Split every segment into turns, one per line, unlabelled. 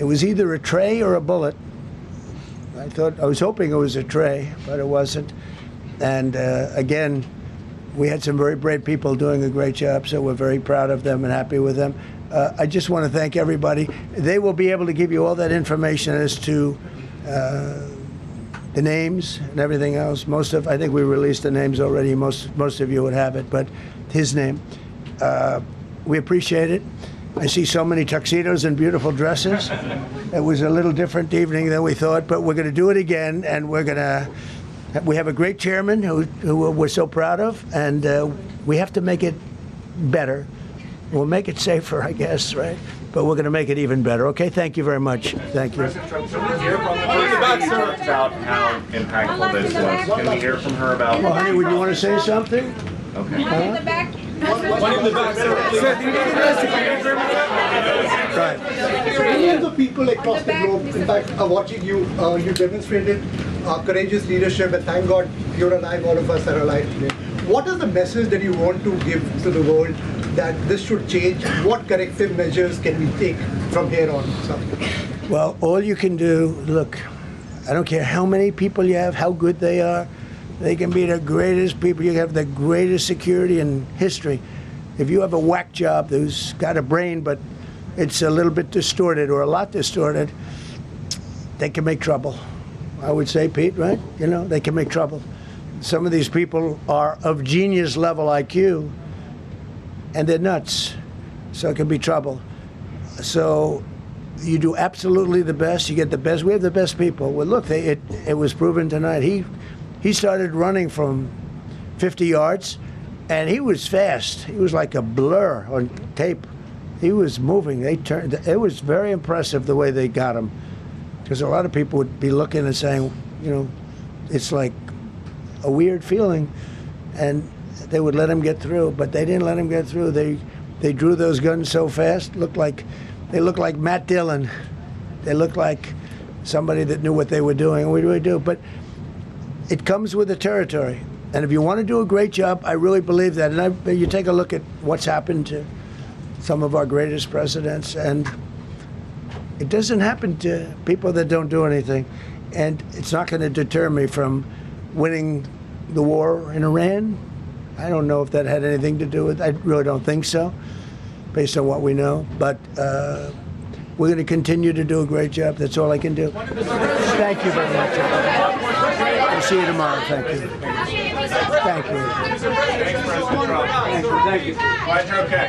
It was either a tray or a bullet. I was hoping it was a tray, but it wasn't. And again, we had some very brave people doing a great job, so we're very proud of them and happy with them. I just want to thank everybody. They will be able to give you all that information as to the names and everything else. I think we released the names already. Most of you would have it, but his name. We appreciate it. I see so many tuxedos and beautiful dresses. It was a little different evening than we thought, but we're going to do it again, and we have a great chairman who we're so proud of, and we have to make it better. We'll make it safer, I guess, right? But we're going to make it even better. Okay, thank you very much. Thank you.
President Trump, can we hear from the first lady about how impactful this was? Can we hear from her about...
Well, honey, would you want to say something?
Okay.
In the back.
One in the back, sir.
Right.
So millions of people across the globe, in fact, are watching you. You demonstrated courageous leadership, and thank God you're alive. All of us are alive today. What is the message that you want to give to the world that this should change? What corrective measures can we take from here on, sir?
Well, all you can do, look, I don't care how many people you have, how good they are. They can be the greatest people. You have the greatest security in history. If you have a whack job who's got a brain, but it's a little bit distorted or a lot distorted, they can make trouble. I would say, Pete, right? You know, they can make trouble. Some of these people are of genius level IQ, and they're nuts. So it can be trouble. So you do absolutely the best. You get the best. We have the best people. Well, look, it was proven tonight. He started running from 50 yards, and he was fast. He was like a blur on tape. He was moving. It was very impressive the way they got him, because a lot of people would be looking and saying, you know, it's like a weird feeling, and they would let him get through, but they didn't let him get through. They drew those guns so fast. They looked like Matt Dillon. They looked like somebody that knew what they were doing, and we really do. But it comes with the territory. And if you want to do a great job, I really believe that. And you take a look at what's happened to some of our greatest presidents, and it doesn't happen to people that don't do anything. And it's not going to deter me from winning the war in Iran. I don't know if that had anything to do with it. I really don't think so, based on what we know. But we're going to continue to do a great job. That's all I can do. Thank you very much. We'll see you tomorrow. Thank you. Thank you.
Thank you. Glad you're okay.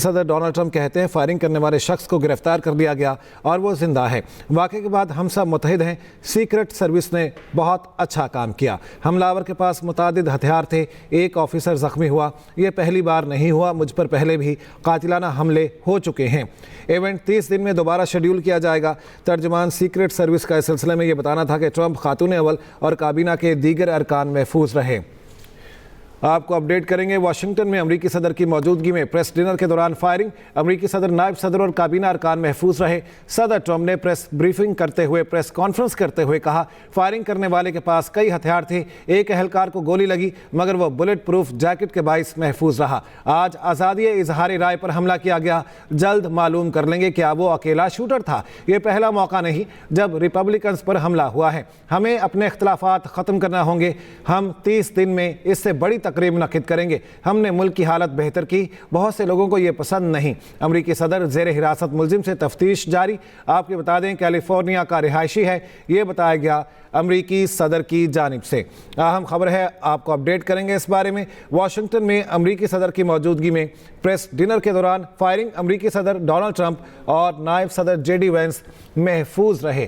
صدر Donald Trump کہتے ہیں firing کرنے والے شخص کو گرفتار کر لیا گیا اور وہ زندہ ہے۔ واقعے کے بعد ہم سب متحد ہیں، سیکرٹ سروس نے بہت اچھا کام کیا۔ حملہ آور کے پاس متعدد ہتھیار تھے، ایک آفیسر زخمی ہوا، یہ پہلی بار نہیں ہوا، مجھ پر پہلے بھی قاتلانہ حملے ہو چکے ہیں۔ ایونٹ 30 دن میں دوبارہ شیڈیول کیا جائے گا۔ ترجمان سیکرٹ سروس کا اس سلسلے میں یہ بتانا تھا کہ ٹرمپ خاتون اول اور کابینہ کے دیگر ارکان محفوظ رہے۔ آپ کو اپڈیٹ کریں گے، واشنگٹن میں امریکی صدر کی موجودگی میں پریس ڈنر کے دوران فائرنگ، امریکی صدر، نائب صدر اور کابینہ ارکان محفوظ رہے۔ صدر ٹرمپ نے پریس بریفنگ کرتے ہوئے، پریس کانفرنس کرتے ہوئے کہا فائرنگ کرنے والے کے پاس کئی ہتھیار تھے، ایک اہلکار کو گولی لگی مگر وہ بلٹ پروف جیکٹ کے باعث محفوظ رہا۔ آج آزادی اظہار رائے پر حملہ کیا گیا، جلد معلوم کر لیں گے کیا وہ اکیلا شوٹر تھا۔ یہ پہلا موقع نہیں جب ریپبلکنز پر حملہ ہوا ہے۔ ہمیں اپنے اختلافات ختم کرنا ہوں گے، ہم 30 دن میں اس سے بڑی تقریب منعقد کریں گے۔ ہم نے ملک کی حالت بہتر کی، بہت سے لوگوں کو یہ پسند نہیں۔ امریکی صدر زیر حراست ملزم سے تفتیش جاری۔ آپ کو بتا دیں کیلیفورنیا کا رہائشی ہے، یہ بتایا گیا امریکی صدر کی جانب سے۔ اہم خبر ہے، آپ کو اپڈیٹ کریں گے اس بارے میں۔ واشنگٹن میں امریکی صدر کی موجودگی میں پریس ڈنر کے دوران فائرنگ، امریکی صدر ڈونلڈ ٹرمپ اور نائب صدر جے ڈی وینس محفوظ رہے۔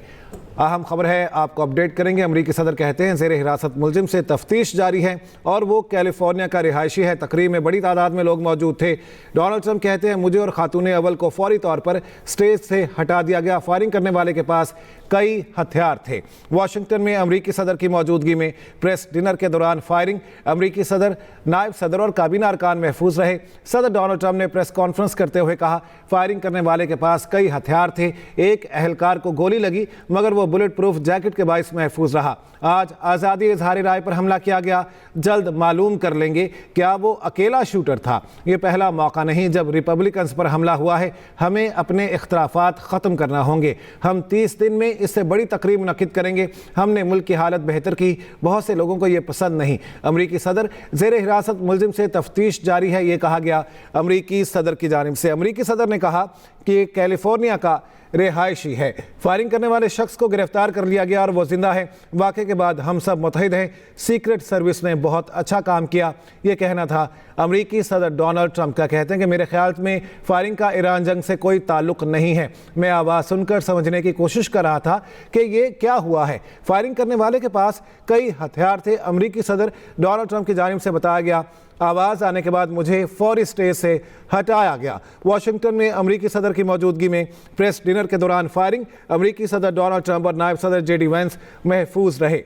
اہم خبر ہے، آپ کو اپڈیٹ کریں گے۔ امریکی صدر کہتے ہیں زیر حراست ملزم سے تفتیش جاری ہے اور وہ کیلیفورنیا کا رہائشی ہے۔ تقریب میں بڑی تعداد میں لوگ موجود تھے۔ ڈونلڈ ٹرمپ کہتے ہیں مجھے اور خاتون اول کو فوری طور پر سٹیج سے ہٹا دیا گیا، فائرنگ کرنے والے کے پاس کئی ہتھیار تھے۔ واشنگٹن میں امریکی صدر کی موجودگی میں پریس ڈنر کے دوران فائرنگ، امریکی صدر، نائب صدر اور کابینہ ارکان محفوظ رہے۔ صدر ڈونلڈ ٹرمپ نے پریس کانفرنس کرتے ہوئے کہا فائرنگ کرنے والے کے پاس کئی ہتھیار تھے، ایک اہلکار کو گولی لگی مگر وہ بلٹ پروف جیکٹ کے باعث محفوظ رہا۔ آج آزادی اظہار رائے پر حملہ کیا گیا، جلد معلوم کر لیں گے کیا وہ اکیلا شوٹر تھا۔ یہ پہلا موقع نہیں جب ریپبلکنز پر حملہ ہوا ہے۔ ہمیں اپنے اختلافات ختم کرنا ہوں گے، ہم 30 دن میں اس سے بڑی تقریب منعقد کریں گے۔ ہم نے ملک کی حالت بہتر کی، بہت سے لوگوں کو یہ پسند نہیں۔ امریکی صدر زیر حراست ملزم سے تفتیش جاری ہے، یہ کہا گیا امریکی صدر کی جانب سے۔ امریکی صدر نے کہا کہ کیلیفورنیا کا رہائشی ہے، فائرنگ کرنے والے شخص کو گرفتار کر لیا گیا اور وہ زندہ ہے۔ واقعے کے بعد ہم سب متحد ہیں، سیکرٹ سروس نے بہت اچھا کام کیا، یہ کہنا تھا امریکی صدر ڈونلڈ ٹرمپ کا۔ کہتے ہیں کہ میرے خیال میں فائرنگ کا ایران جنگ سے کوئی تعلق نہیں ہے، میں آواز سن کر سمجھنے کی کوشش کر رہا تھا کہ یہ کیا ہوا ہے۔ فائرنگ کرنے والے کے پاس کئی ہتھیار تھے، امریکی صدر ڈونلڈ ٹرمپ کی جانب سے بتایا گیا۔ آواز آنے کے بعد مجھے فوری سٹیج سے ہٹایا گیا۔ واشنگٹن میں امریکی صدر کی موجودگی میں پریس ڈنر کے دوران فائرنگ، امریکی صدر ڈونلڈ ٹرمپ اور نائب صدر جے ڈی وینس محفوظ رہے۔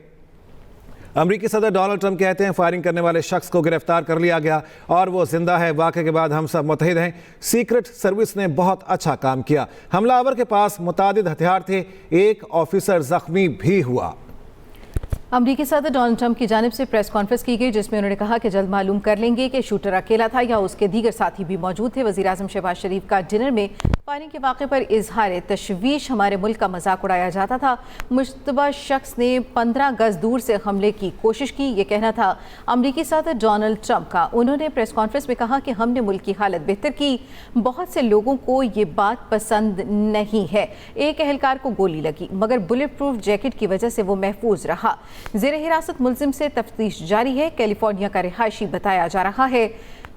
امریکی صدر ڈونلڈ ٹرمپ کہتے ہیں فائرنگ کرنے والے شخص کو گرفتار کر لیا گیا اور وہ زندہ ہے۔ واقعے کے بعد ہم سب متحد ہیں، سیکرٹ سروس نے بہت اچھا کام کیا۔ حملہ آور کے پاس متعدد ہتھیار تھے، ایک آفیسر زخمی بھی ہوا۔
امریکی صدر ڈونلڈ ٹرمپ کی جانب سے پریس کانفرنس کی گئی جس میں انہوں نے کہا کہ جلد معلوم کر لیں گے کہ شوٹر اکیلا تھا یا اس کے دیگر ساتھی بھی موجود تھے۔ وزیر اعظم شہباز شریف کا ڈنر میں فائرنگ کے واقعے پر اظہار تشویش، ہمارے ملک کا مذاق اڑایا جاتا تھا، مشتبہ شخص نے 15 گز دور سے حملے کی کوشش کی، یہ کہنا تھا امریکی صدر ڈونلڈ ٹرمپ کا۔ انہوں نے پریس کانفرنس میں کہا کہ ہم نے ملک کی حالت بہتر کی، بہت سے لوگوں کو یہ بات پسند نہیں ہے، ایک اہلکار کو گولی لگی مگر بلٹ پروف جیکٹ کی وجہ سے وہ محفوظ رہا۔ زیر حراست ملزم سے تفتیش جاری ہے، کیلیفورنیا کا رہائشی بتایا جا رہا ہے۔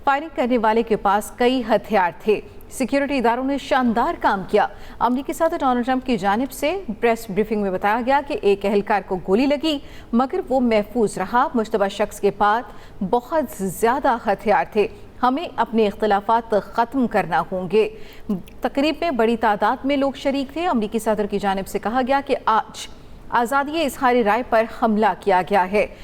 فائرنگ کرنے والے کے پاس کئی ہتھیار تھے، سیکیورٹی اداروں نے شاندار کام کیا۔ امریکی صدر ڈونلڈ ٹرمپ کی جانب سے پریس بریفنگ میں بتایا گیا کہ ایک اہلکار کو گولی لگی مگر وہ محفوظ رہا، مشتبہ شخص کے پاس بہت زیادہ ہتھیار تھے، ہمیں اپنے اختلافات ختم کرنا ہوں گے۔ تقریب میں بڑی تعداد میں لوگ شریک تھے۔ امریکی صدر کی جانب سے کہا گیا کہ آج آزادی اظہار رائے پر حملہ کیا گیا ہے،